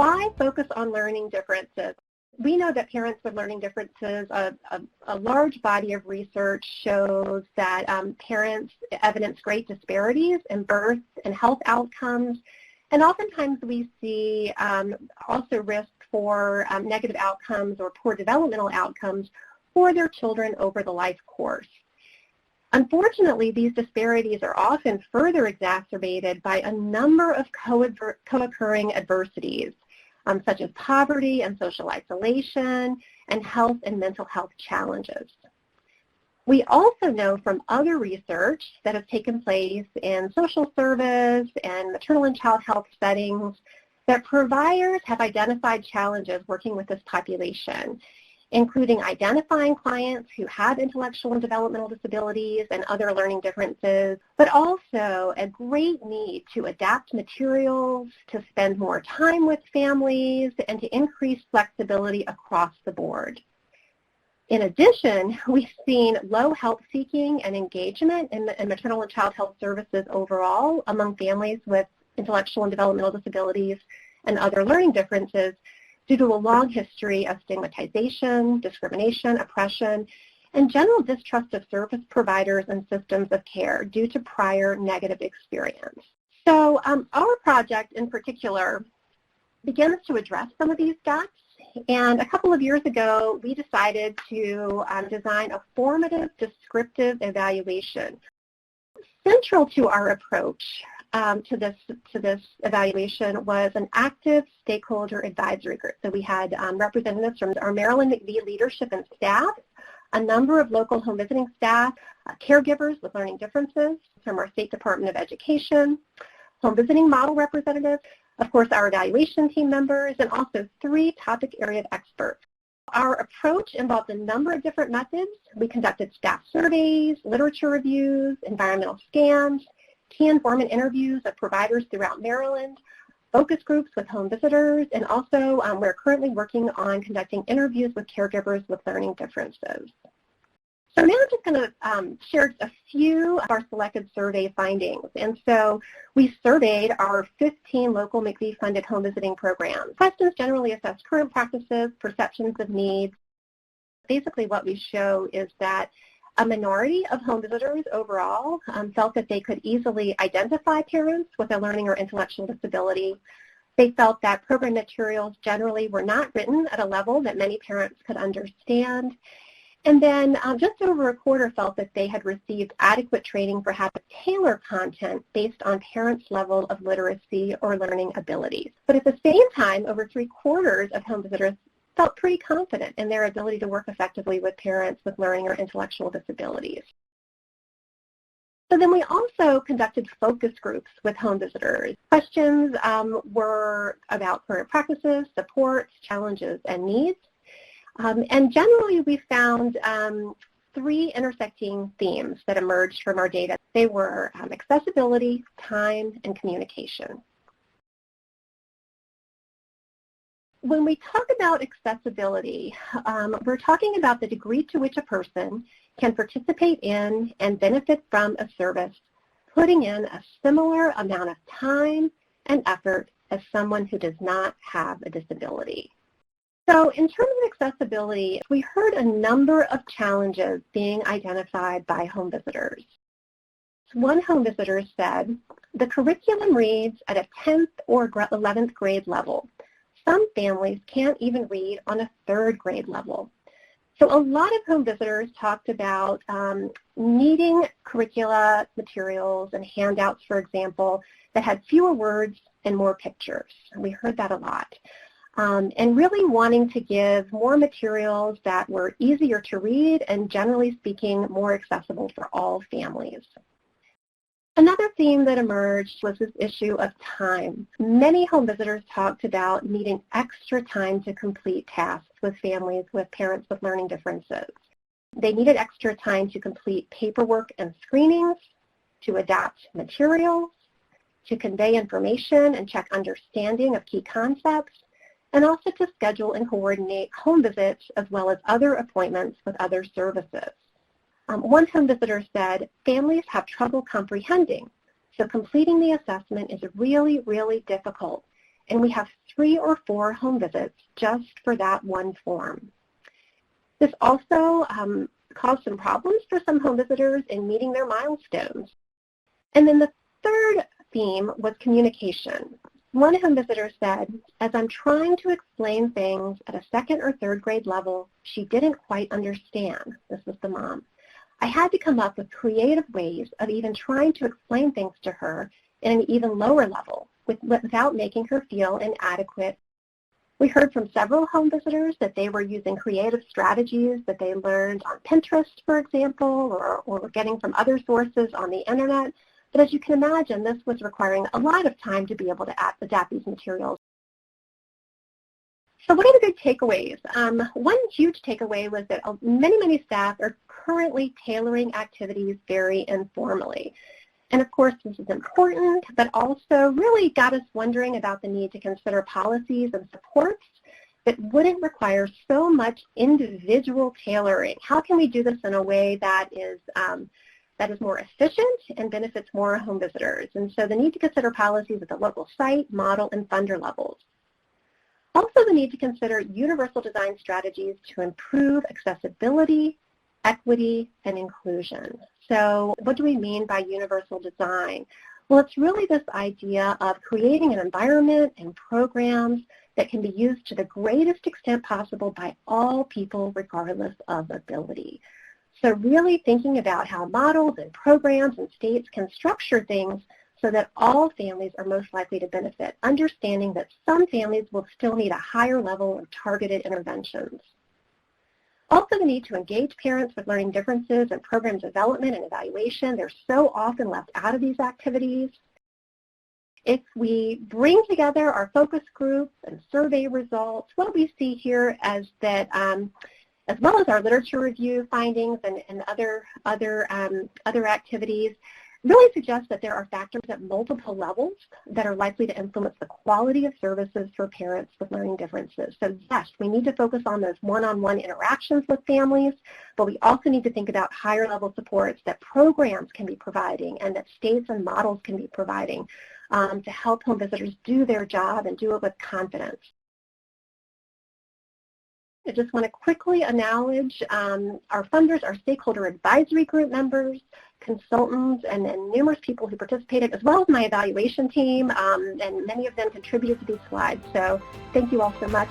Why focus on learning differences? We know that parents with learning differences, a large body of research shows that parents evidence great disparities in birth and health outcomes, and oftentimes we see also risk for negative outcomes or poor developmental outcomes for their children over the life course. Unfortunately, these disparities are often further exacerbated by a number of co-occurring adversities, such as poverty and social isolation, and health and mental health challenges. We also know from other research that has taken place in social service and maternal and child health settings that providers have identified challenges working with this population, including identifying clients who have intellectual and developmental disabilities and other learning differences, but also a great need to adapt materials, to spend more time with families, and to increase flexibility across the board. In addition, we've seen low help seeking and engagement in maternal and child health services overall among families with intellectual and developmental disabilities and other learning differences, due to a long history of stigmatization, discrimination, oppression, and general distrust of service providers and systems of care due to prior negative experience. So our project in particular begins to address some of these gaps, and a couple of years ago we decided to design a formative descriptive evaluation. Central to our approach to this evaluation was an active stakeholder advisory group. So we had representatives from our Maryland McVie leadership and staff, a number of local home visiting staff, caregivers with learning differences from our State Department of Education, home visiting model representatives, of course our evaluation team members, and also 3 topic area experts. Our approach involved a number of different methods. We conducted staff surveys, literature reviews, environmental scans, key informant interviews of providers throughout Maryland, focus groups with home visitors, and also we're currently working on conducting interviews with caregivers with learning differences. So now I'm just going to share a few of our selected survey findings. And so we surveyed our 15 local McVie-funded home visiting programs. Questions generally assess current practices, perceptions of needs. Basically what we show is that a minority of home visitors overall felt that they could easily identify parents with a learning or intellectual disability. They felt that program materials generally were not written at a level that many parents could understand. And then just over a quarter felt that they had received adequate training for how to tailor content based on parents' level of literacy or learning abilities. But at the same time, over 3/4 of home visitors felt pretty confident in their ability to work effectively with parents with learning or intellectual disabilities. So then we also conducted focus groups with home visitors. Questions were about current practices, supports, challenges, and needs. And generally we found 3 intersecting themes that emerged from our data. They were accessibility, time, and communication. When we talk about accessibility, we're talking about the degree to which a person can participate in and benefit from a service, putting in a similar amount of time and effort as someone who does not have a disability. So in terms of accessibility, we heard a number of challenges being identified by home visitors. One home visitor said, the curriculum reads at a 10th or 11th grade level. Some families can't even read on a 3rd grade level. So a lot of home visitors talked about needing curricula materials and handouts, for example, that had fewer words and more pictures. And we heard that a lot. And really wanting to give more materials that were easier to read and, generally speaking, more accessible for all families. Another theme that emerged was this issue of time. Many home visitors talked about needing extra time to complete tasks with families with parents with learning differences. They needed extra time to complete paperwork and screenings, to adapt materials, to convey information and check understanding of key concepts, and also to schedule and coordinate home visits as well as other appointments with other services. One home visitor said, families have trouble comprehending, so completing the assessment is really, really difficult, and we have 3 or 4 home visits just for that one form. This also caused some problems for some home visitors in meeting their milestones. And then the third theme was communication. One home visitor said, as I'm trying to explain things at a 2nd or 3rd grade level, she didn't quite understand. This was the mom. I had to come up with creative ways of even trying to explain things to her in an even lower level without making her feel inadequate. We heard from several home visitors that they were using creative strategies that they learned on Pinterest, for example, or getting from other sources on the internet. But as you can imagine, this was requiring a lot of time to be able to adapt these materials. So what are the big takeaways? One huge takeaway was that many staff are currently tailoring activities very informally. And of course, this is important, but also really got us wondering about the need to consider policies and supports that wouldn't require so much individual tailoring. How can we do this in a way that is more efficient and benefits more home visitors? And so the need to consider policies at the local site, model, and funder levels. Also the need to consider universal design strategies to improve accessibility, equity, and inclusion. So what do we mean by universal design? Well, it's really this idea of creating an environment and programs that can be used to the greatest extent possible by all people regardless of ability. So really thinking about how models and programs and states can structure things so that all families are most likely to benefit, understanding that some families will still need a higher level of targeted interventions. Also the need to engage parents with learning differences and program development and evaluation. They're so often left out of these activities. If we bring together our focus groups and survey results, what we see here is that as well as our literature review findings and other activities, really suggests that there are factors at multiple levels that are likely to influence the quality of services for parents with learning differences. So yes, we need to focus on those one-on-one interactions with families, but we also need to think about higher level supports that programs can be providing and that states and models can be providing to help home visitors do their job and do it with confidence. I just want to quickly acknowledge our funders, our stakeholder advisory group members, consultants, and numerous people who participated, as well as my evaluation team, and many of them contributed to these slides. So thank you all so much.